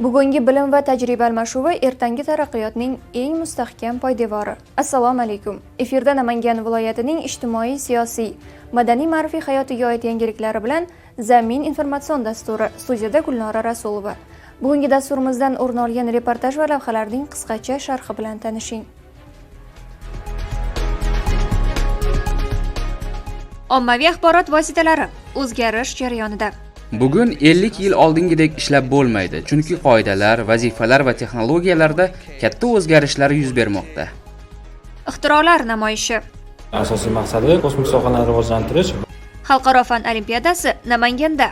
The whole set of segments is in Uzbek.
Bugungi bilim va tajriba almashuvi ertangi taraqqiyotning eng mustahkam poydevori. Assalomu alaykum. Efirda Namangan viloyatining ijtimoiy, siyosiy, madaniy-ma'rifiy hayotiga oid yangiliklari bilan Zamin informatsion dasturi. Studiyada Gulnora Rasulova. Bugungi dasturimizdan o'rin olgan reportaj va lavhalarning qisqacha sharhi bilan tanishing. Ommaviy axborot vositalari o'zgarish jarayonida. Bugun 50 yil oldingidek ishlab bo'lmaydi, chunki qoidalar, vazifalar va texnologiyalarda katta o'zgarishlar yuz bermoqda. Ixtirolar namoyishi. Asosiy maqsadi kosmik sohani rivojlantirish. Xalqaro fan olimpiadasi Namanganda.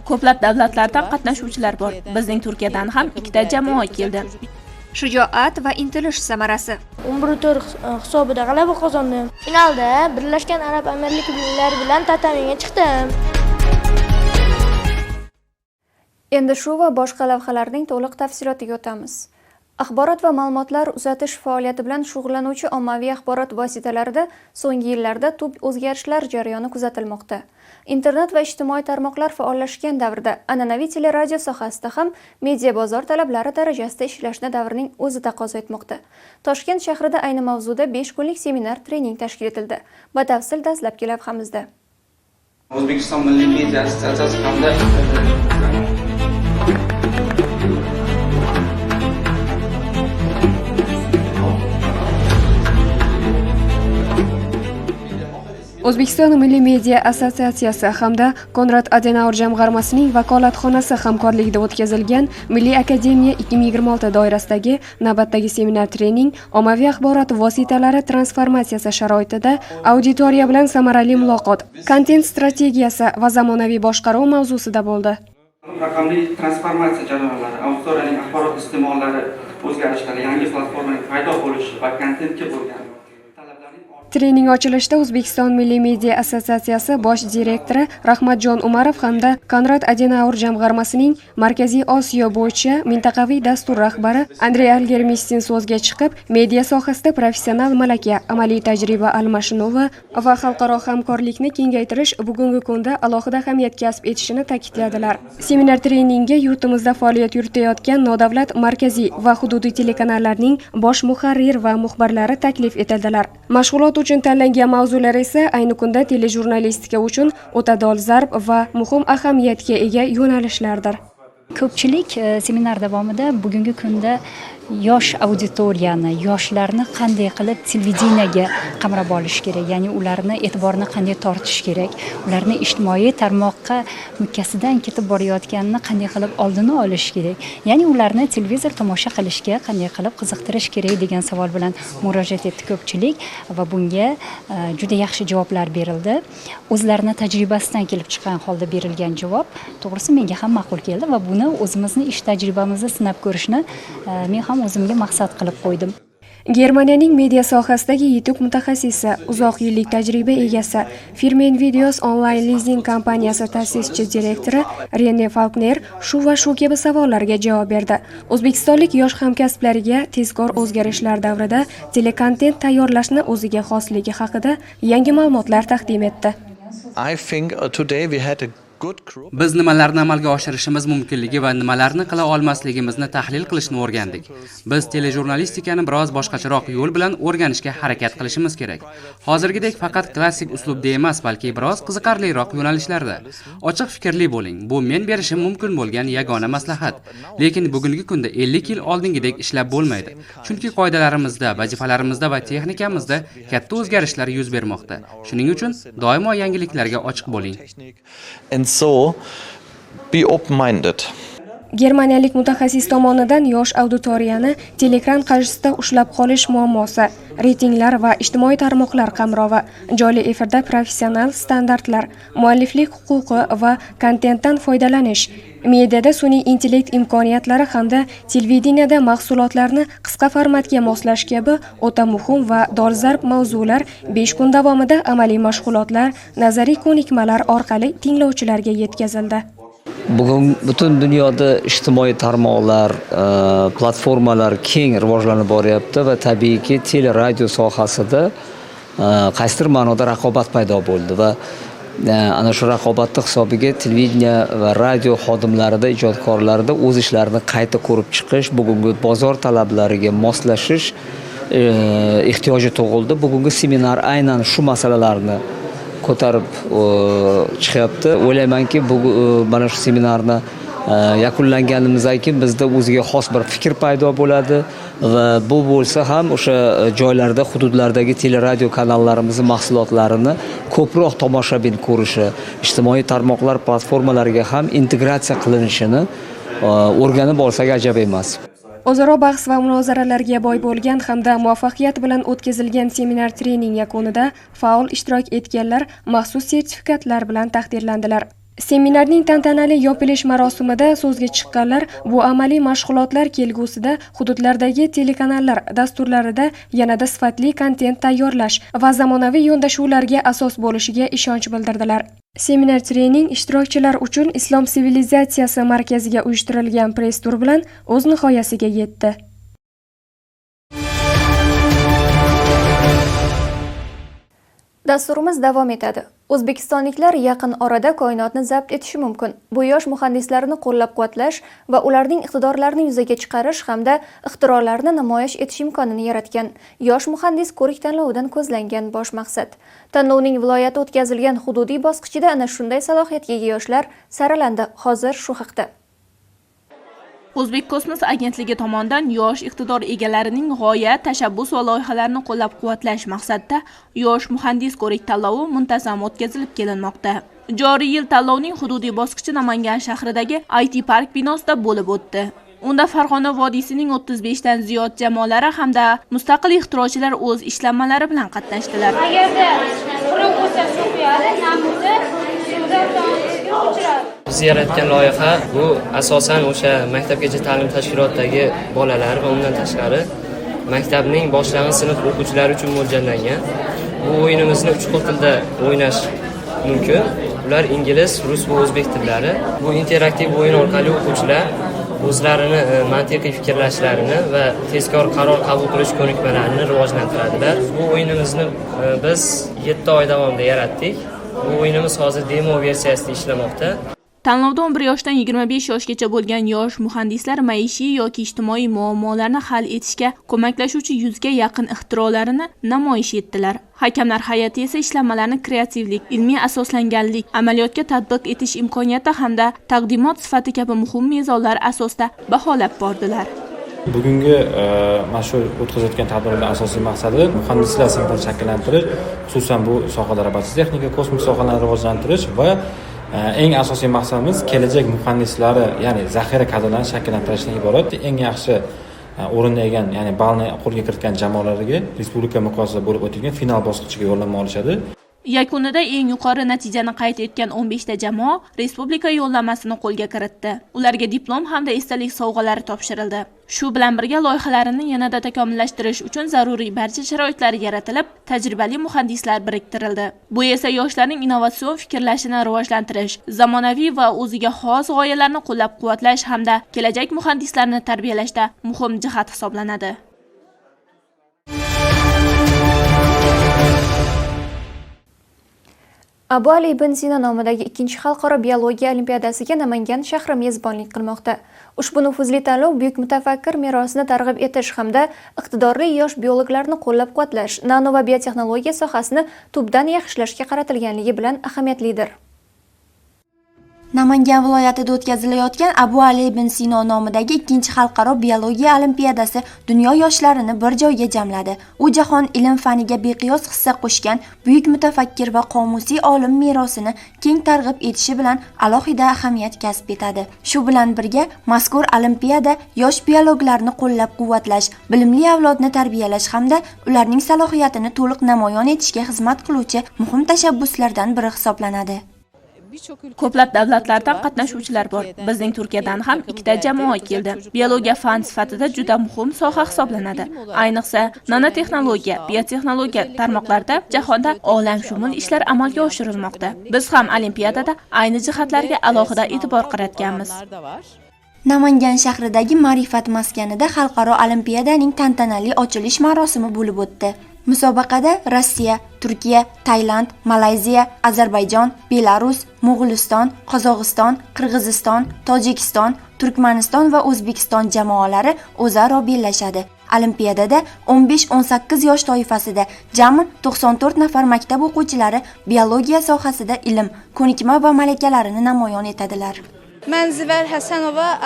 Ko'plab davlatlardan qatnashuvchilar bor. Bizning Turkiyadan ham ikkita jamoa keldi. Shijoat va intilish samarasi. 11-4 hisobida g'alaba qozondim. Finalda Birlashgan Arab Amirliklari bilan tatamiga chiqdim. Endi shu va boshqa lavhalarning to'liq tafsilotiga o'tamiz. Axborot va ma'lumotlar uzatish faoliyati bilan shug'ullanuvchi ommaviy axborot vositalarida so'nggi yillarda tub o'zgarishlar jarayoni kuzatilmoqda. Internet va ijtimoiy tarmoqlar faollashgan davrda an'anaviy teleradio sohasida ham media bozor talablari darajasida ishlashni davrning o'zi taqozo etmoqda. Toshkent shahrida ayni mavzuda 5 kunlik seminar-trening tashkil etildi. Batafsil dastlabki lavhamizda. O'zbekiston Milliy media assotsiatsiyasi hamda O'zbekiston Milliy media assotsiatsiyasi hamda Konrad Adenauer jamg'armasining vakolatxonasi hamkorligida o'tkazilgan Milliy akademiya 2026 doirasidagi navbatdagi seminar-trening ommaviy axborot vositalari transformatsiyasi sharoitida auditoriya bilan samarali muloqot, kontent strategiyasi va zamonaviy boshqaruv mavzusida bo'ldi. Raqamli transformatsiya jarayonlari, auditoriyaning axborot iste'mollari o'zgarishlari, yangi platformaning paydo bo'lishi va kontentga bo'lgan Trening ochilishida O'zbekiston Milliy media assotsiatsiyasi bosh direktori Rahmatjon Umarov hamda Konrad Adenauer jamg'armasining Markaziy Osiyo bo'yicha mintaqaviy dastur rahbari Andrey Algermistin so'zga chiqib, media sohasida professional malaka, amaliy tajriba almashinuvi va xalqaro hamkorlikni kengaytirish bugungi kunda alohida ahamiyat kasb etishini ta'kidladilar. Seminar-treningga yurtimizda faoliyat yuritayotgan nodavlat markaziy va hududiy telekanallarning bosh muharrir va muxbirlari taklif etildilar. Mashg'ulot uchun tanlangan mavzular esa ayni kunda telejurnalistika uchun o'ta dolzarb va muhim ahamiyatga ega yo'nalishlardir. Ko'pchilik seminar davomida bugungi kunda yosh auditoriyani, yoshlarni qanday qilib televideniyaga qamrab olish kerak, ya'ni ularni e'tiborini qanday tortish kerak, ularni ijtimoiy tarmoqqa mukkasidan ketib borayotganini qanday qilib oldini olish kerak, ya'ni ularni televizor tomosha qilishga qanday qilib qiziqtirish kerak degan savol bilan murojaat etdi ko'pchilik va bunga juda yaxshi javoblar berildi. O'zlarining tajribasidan kelib chiqqan holda berilgan javob to'g'risi menga ham ma'qul keldi va buni o'zimizni ish tajribamizda sinab ko'rishni men ham o'zimga maqsad qilib qo'ydim. Germaniyaning media sohasidagi yetuk mutaxassisi, uzoq yillik tajriba egasi, Firmen Videos onlayn lizing kompaniyasi ta'sischi direktori Rene Falkner shu va shu kabi savollarga javob berdi. O'zbekistonlik yosh hamkasblariga tezkor o'zgarishlar davrida telekontent tayyorlashni o'ziga xosligi haqida yangi ma'lumotlar taqdim etdi. Biz nimalarni amalga oshirishimiz mumkinligi va nimalarni qila olmasligimizni tahlil qilishni o'rgandik. Biz telejurnalistikani biroz boshqacharoq yo'l bilan o'rganishga harakat qilishimiz kerak. Hozirgidek faqat klassik uslubda emas, balki biroz qiziqarliroq yo'nalishlarda. Ochiq fikrli bo'ling. Bu men berishim mumkin bo'lgan yagona maslahat. Lekin bugungi kunda 50 yil oldingidek ishlab bo'lmaydi. Chunki qoidalarimizda, vazifalarimizda va texnikamizda katta o'zgarishlar yuz bermoqda. Shuning uchun doimo yangiliklarga ochiq bo'ling. So, be open-minded. Germaniyalik mutaxassis tomonidan yosh auditoriyani teleekran qarshisida ushlab qolish muammosi, reytinglar va ijtimoiy tarmoqlar qamrovi, jonli efirda professional standartlar, mualliflik huquqi va kontentdan foydalanish, mediada sun'iy intellekt imkoniyatlari hamda televideniyada mahsulotlarni qisqa formatga moslash kabi o'ta muhim va dolzarb mavzular 5 kun davomida amaliy mashg'ulotlar, nazariy ko'nikmalar orqali tinglovchilarga yetkazildi. Bugun butun dunyoda ijtimoiy tarmoqlar, platformalar keng rivojlanib boryapti va tabiiyki teleradio sohasida qaysidir ma'noda raqobat paydo bo'ldi va ana shu raqobatni hisobiga televideniya va radio xodimlarida, ijodkorlarida o'z ishlarini qayta ko'rib chiqish, bugungi bozor talablariga moslashish ehtiyoji tug'ildi. Bugungi seminar aynan shu masalalarni ko'tarib chiqyapti. O'ylaymanki, bu mana shu seminarni yakunlanganimizdan keyin bizda o'ziga xos bir fikr paydo bo'ladi va bu bo'lsa ham o'sha joylarda, hududlardagi teleradio kanallarimiz mahsulotlarini ko'proq tomoshabin ko'rishi, ijtimoiy tarmoqlar platformalariga ham integratsiya qilinishini o'rganib olsak ajab emas. O'zaro bahs va munozaralarga boy bo'lgan hamda muvaffaqiyat bilan o'tkazilgan seminar trening yakunida faol ishtirok etganlar maxsus sertifikatlar bilan taqdirlandilar. Seminarning tantanali yopilish marosimida so'zga chiqqanlar bu amaliy mashg'ulotlar kelgusida hududlardagi telekanallar dasturlarida yanada sifatli kontent tayyorlash va zamonaviy yondashuvlarga asos bo'lishiga ishonch bildirdilar. Seminar trening ishtirokchilar uchun Islom sivilizatsiyasi markaziga uyushtirilgan press tur bilan o'z nihoyasiga yetdi. Dasturimiz davom etadi. O'zbekistonliklar yaqin orada koinotni zabt etishi mumkin. Bu yosh muhandislarni qo'llab-quvvatlash va ularning iqtidorlarini yuzaga chiqarish hamda ixtirolarini namoyish etish imkonini yaratgan. Yosh muhandis ko'rik tanlovidan ko'zlangan bosh maqsad. Tanlovning viloyati o'tkazilgan hududiy bosqichida ana shunday salohiyatga ega yoshlar saralandi. Hozir shu haqda. O'zbek kosmos agentligi tomonidan yosh iqtidor egalarining g'oya, tashabbus va loyihalarini qo'llab-quvvatlash maqsadida yosh muhandis ko'rik tanlovi muntazam o'tkazilib kelinmoqda. Joriy yil tanlovning hududiy bosqichi Namangan shahridagi IT Park binosida bo'lib o'tdi. Unda Farg'ona vodiysining 35 dan ziyod jamoalari hamda mustaqil ixtirochilar o'z ishlanmalari bilan qatnashdilar. Agarda quruq bo'lsa so'qiyadi, namuzi suvda uchradi. Biz yaratgan loyiha bu asosan o'sha maktabgacha ta'lim tashkilotidagi bolalar va undan tashqari maktabning boshlang'ich sinf o'quvchilari uchun mo'ljallangan. Bu o'yinimizni 3 xil tilda o'ynash mumkin. Ular ingliz, rus va o'zbek tillari. Bu interaktiv o'yin orqali o'quvchilar o'zlarini mantiqiy fikrlashlarini va tezkor qaror qabul qilish ko'nikmalarini rivojlantiradilar. Bu o'yinimizni biz 7 oy davomida yaratdik. Bu o'yinimiz hozir demo versiyasida ishlamoqda. Tanlovda 11 yoshdan 25 yoshgacha bo'lgan yosh muhandislar maishiy yoki ijtimoiy muammolarni hal etishga ko'maklashuvchi 100 ga yaqin ixtirolarini namoyish etdilar. Hakamlar hay'ati esa ishlanmalarni kreativlik, ilmiy asoslanganlik, amaliyotga tatbiq etish imkoniyati hamda taqdimot sifati kabi muhim mezonlar asosida baholab bordilar. Bugungi mana shu o'tkazayotgan tadbirning asosiy maqsadi muhandislar sinfini shakllantirish, xususan bu sohada robotik texnika, kosmik sohalarni rivojlantirish va eng asosiy maqsadimiz kelajak muhandislari, ya'ni zaxira kadrlarini shakllantirishdan iborat. Eng yaxshi o'rinni egan, ya'ni ballni qo'lga kiritgan jamoalarga respublika miqyosida bo'lib o'tilgan final bosqichiga yo'llanma olishadi. Yakunida eng yuqori natijani qayd etgan 15 ta jamoa respublika yo'llanmasini qo'lga kiritdi. Ularga diplom hamda esdalik sovg'alari topshirildi. Shu bilan birga loyihalarini yanada takomillashtirish uchun zaruriy barcha sharoitlar yaratilib, tajribali muhandislar biriktirildi. Bu esa yoshlarning innovatsion fikrlashini rivojlantirish, zamonaviy va o'ziga xos g'oyalarni qo'llab-quvvatlash hamda kelajak muhandislarni tarbiyalashda muhim jihat hisoblanadi. Abu Ali ibn Sino nomidagi 2-chi xalqaro biologiya olimpiadasiga Namangan shahri mezbonlik qilmoqda. Ushbu nufuzli tanlov buyuk mutafakkir merosini targ'ib etish hamda iqtidorli yosh biologlarni qo'llab-quvvatlash, nano va biotexnologiya sohasini tubdan yaxshilashga qaratilganligi bilan ahamiyatlidir. Namangan viloyatida o'tkazilayotgan Abu Ali ibn Sino nomidagi 2-chi xalqaro biologiya olimpiadasi dunyo yoshlarini bir joyga jamladi. U jahon ilm faniga beqiyos hissa qo'shgan buyuk mutafakkir va qomusiy olim merosini keng targ'ib etishi bilan alohida ahamiyat kasb etadi. Shu bilan birga mazkur olimpiada yosh biologlarni qo'llab-quvvatlash, bilimli avlodni tarbiyalash hamda ularning salohiyatini to'liq namoyon etishga xizmat qiluvchi muhim tashabbuslardan biri hisoblanadi. Ko'plab davlatlardan qatnashuvchilar bor. Bizning Turkiyadan ham 2 ta jamoa keldi. Biologiya fan sifatida juda muhim soha hisoblanadi. Ayniqsa, nanotexnologiya, biotexnologiya tarmoqlarida jahonda olamshumul ishlar amalga oshirilmoqda. Biz ham olimpiadada ayni jihatlarga alohida e'tibor qaratganmiz. Namangan shahridagi Ma'rifat maskanida xalqaro olimpiadaning tantanali ochilish marosimi bo'lib o'tdi. Musobaqada Rossiya, Turkiya, Tailand, Malayziya, Ozarbayjon, Belarus, Mo'g'uliston, Qozog'iston, Qirg'iziston, Tojikiston, Turkmaniston va O'zbekiston jamoalari o'zaro bellashadi. Olimpiadada 15-18 yosh toifasida jami 94 nafar maktab o'quvchilari biologiya sohasida ilm, ko'nikma va malakalarini namoyon etadilar. Men Ziver Hasanova,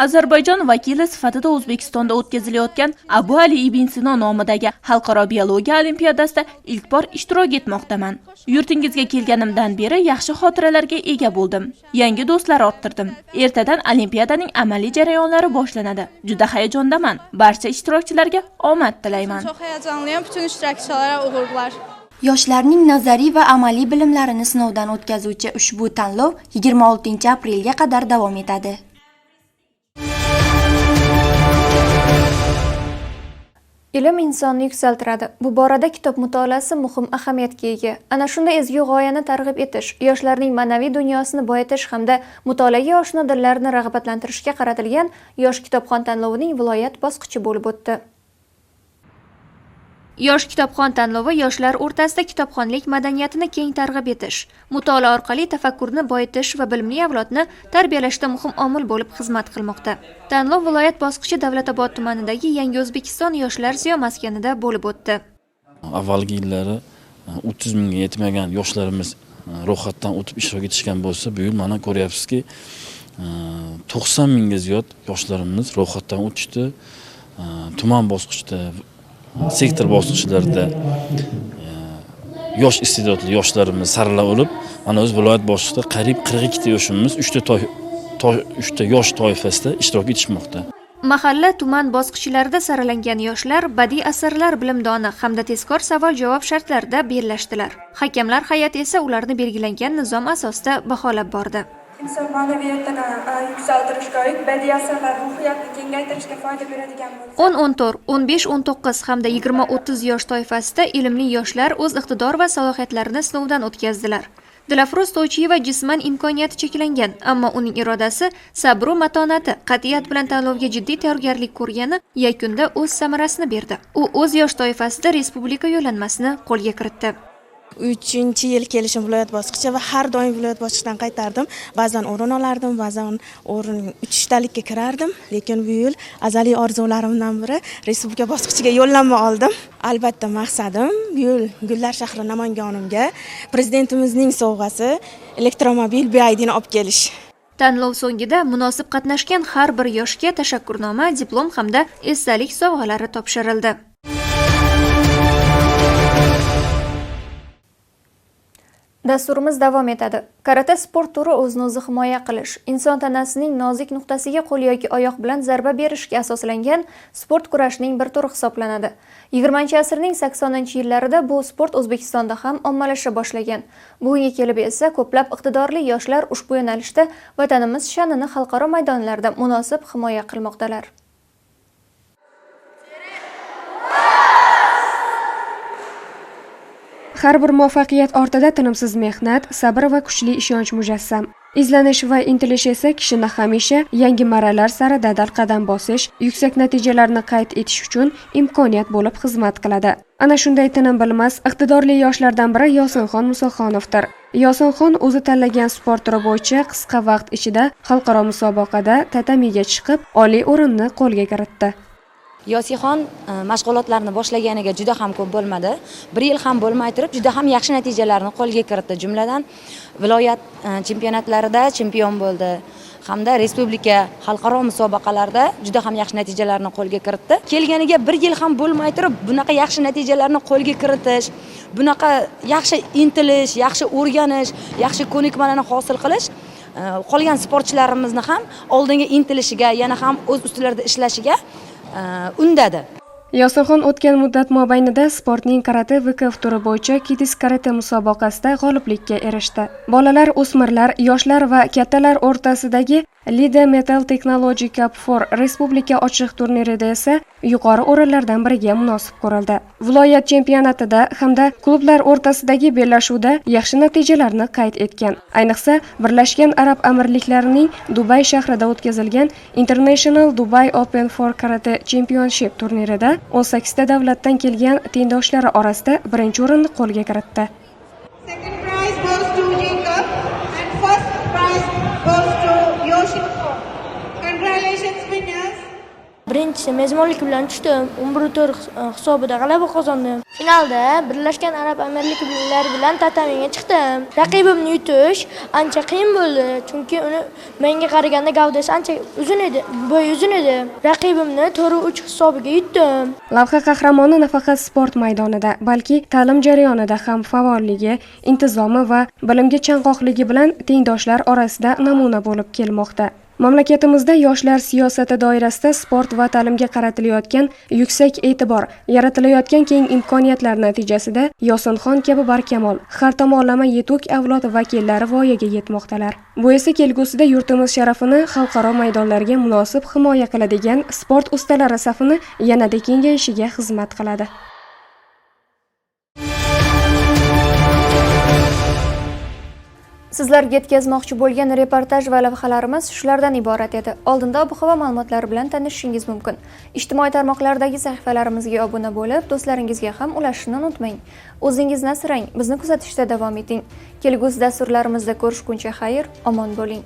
Ozarbayjon vakili sifatida O'zbekistonda o'tkazilayotgan Abu Ali ibn Sino nomidagi xalqaro biologiya olimpiadasida ilk bor ishtirok etmoqdaman. Yurtingizga kelganimdan beri yaxshi xotiralarga ega bo'ldim. Yangi do'stlar orttirdim. Ertadan olimpiadaning amaliy jarayonlari boshlanadi. Juda hayajondaman. Barcha ishtirokchilarga omad tilayman. Çok heyecanlıyım. Bütün iştirakçılara uğurlar. Yoshlarning nazariy va amaliy bilimlarini sinovdan o'tkazuvchi ushbu tanlov 26-aprelga qadar davom etadi. Ilm insonni yuksaltiradi. Bu borada kitob mutolaasi muhim ahamiyatga ega. Ana shunday ezgu g'oyani targ'ib etish, yoshlarning ma'naviy dunyosini boyitish hamda mutolaaga oshno dillarini rag'batlantirishga qaratilgan Yosh kitobxon tanlovining viloyat bosqichi bo'lib o'tdi. Yosh kitobxon tanlovi yoshlar o'rtasida kitobxonlik madaniyatini keng targ'ib etish, mutolaa orqali tafakkurni boyitish va bilimli avlodni tarbiyalashda muhim omil bo'lib xizmat qilmoqda. Tanlov viloyat bosqichi Davlatobod tumanidagi Yangi O'zbekiston yoshlar ziyo maskanida bo'lib o'tdi. Avvalgi yillari 30 mingga yetmagan yoshlarimiz ro'yxatdan o'tib ishtirok etishgan bo'lsa, bu yil mana ko'ryapsizki 90 mingga ziyod yoshlarimiz ro'yxatdan o'tishdi. Tuman bosqichida, sektor bosqichlarida yosh iste'dodli yoshlarimiz saralab olib, mana o'z viloyat bosqichida qariyb 42 ta yoshimiz 3 ta yosh toifasida ishtirok etishmoqda. Mahalla, tuman bosqichlarida saralangan yoshlar badiiy asarlar bilimdoni hamda tezkor savol-javob shartlarida bellashdilar. Hakamlar hay'ati esa ularni belgilangan nizom asosida baholab bordi. Inson ma'naviyatini yuksaltirishga oid badiiy asarlar ruhiyatni kengaytirishga foyda beradigan bo'lsa 10-14, 15-19 hamda 20-30 yosh toifasida ilmli yoshlar o'z iqtidor va salohiyatlarini sinovdan o'tkazdilar. Dilafruz To'ychiyeva jisman imkoniyati cheklangan, ammo uning irodasi, sabr va matonati, qat'iyat bilan tanlovga jiddiy tayyorgarlik ko'rgani yakunda o'z samarasini berdi. U o'z yosh toifasida respublika yo'llanmasini qo'lga kiritdi. 3-yil kelishim viloyat bosqichi va har doim viloyat bosqichidan qaytardim. Ba'zan o'rin olardim, ba'zan o'rin 3talikka kirardim, lekin bu yil azaliy orzularimdan biri respublika bosqichiga yo'llanma oldim. Albatta maqsadim bu yil Gullar shahri Namangonimga prezidentimizning sovg'asi elektromobil BYD'ni olib kelish. Tanlov so'ngida munosib qatnashgan har bir yoshga tashakkurnoma, diplom hamda esdalik sovg'alari topshirildi. Dasturimiz davom etadi. Karate sport turi o'zini o'zi himoya qilish, inson tanasining nozik nuqtasiga qo'l yoki oyoq bilan zarba berishga asoslangan sport kurashining bir turi hisoblanadi. 20-asrning 80-yillarida bu sport O'zbekistonda ham ommalasha boshlagan. Bugunga kelib esa ko'plab iqtidorli yoshlar ushbu yo'nalishda vatanimiz sha'nini xalqaro maydonlarda munosib himoya qilmoqdalar. Har bir muvaffaqiyat ortida tinimsiz mehnat, sabr va kuchli ishonch mujassam. Izlanish va intilish esa kishini hamisha yangi marralar sari dadil qadam bosish, yuksak natijalarni qayd etish uchun imkoniyat bo'lib xizmat qiladi. Ana shunday tinim bilmas, iqtidorli yoshlardan biri Yosinxon Musoxonovdir. Yosinxon o'zi tanlagan sport turi bo'yicha qisqa vaqt ichida xalqaro musobaqada tatamiga chiqib, oliy o'rinni qo'lga kiritdi. Yosinxon mashg'ulotlarni boshlaganiga juda ham ko'p bo'lmadi. 1 yil ham bo'lmay turib juda ham yaxshi natijalarni qo'lga kiritdi. Jumladan viloyat chempionatlarida chempion bo'ldi hamda respublika xalqaro musobaqalarda juda ham yaxshi natijalarni qo'lga kiritdi. Kelganiga 1 yil ham bo'lmay turib bunaqa yaxshi natijalarni qo'lga kiritish, bunaqa yaxshi intilish, yaxshi o'rganish, yaxshi ko'nikmalarni hosil qilish qolgan sportchilarimizni ham oldinga intilishiga, yana ham o'z ustilarida ishlashiga undadi. Yosinxon o'tgan muddat mobaynida sportning karate VKF turi bo'yicha Kids karate musobaqasida g'oliblikka erishdi. Bolalar, o'smirlar, yoshlar va kattalar o'rtasidagi Lida Metal Technology Cup for respublika ochiq turnirida esa yuqori o'rinlardan biriga munosib ko'rildi. Viloyat chempionatida hamda klublar o'rtasidagi bellashuvda yaxshi natijalarni qayd etgan. Ayniqsa, Birlashgan Arab Amirliklarining Dubay shahrida o'tkazilgan International Dubai Open for Karate Championship turnirida 18 ta davlatdan kelgan tengdoshlari orasida birinchi o'rinni qo'lga kiritdi. Second prize goes to Jacob and first prize goes to Yoshiko. Congratulations winners. Birinchisi mezbonlik bilan tushdim. 11-4 hisobida g'alaba qozondim. Finalda Birlashgan Arab Amirliklari bilan tatamiga chiqdim. Raqibimni yutish ancha qiyin bo'ldi, chunki uni menga qaraganda gavdasi ancha uzun edi, bo'yi uzun edi. Raqibimni 4-3 hisobiga yutdim. Lavha qahramoni nafaqat sport maydonida, balki ta'lim jarayonida ham faolligi, intizomi va bilimga chanqoqligi bilan tengdoshlar orasida namuna bo'lib kelmoqda. Mamlakatimizda yoshlar siyosati doirasida sport va ta'limga qaratilayotgan yuksak e'tibor, yaratilayotgan keng imkoniyatlar natijasida Yosinxon kabi barkamol, har tomonlama yetuk avlod vakillari voyaga yetmoqdalar. Bu esa kelgusida yurtimiz sharafini xalqaro maydonlarga munosib himoya qiladigan sport ustalari safini yanada kengayishiga xizmat qiladi. Sizlarga yetkazmoqchi bo'lgan reportaj va lavhalarimiz shulardan iborat edi. Oldinda ob-havo ma'lumotlari bilan tanishishingiz mumkin. Ijtimoiy tarmoqlardagi sahifalarimizga obuna bo'lib, do'stlaringizga ham ulashishni unutmang. O'zingizni asrang, bizni kuzatishda davom eting. Kelgusi dasturlarimizda ko'rishguncha xayr, omon bo'ling.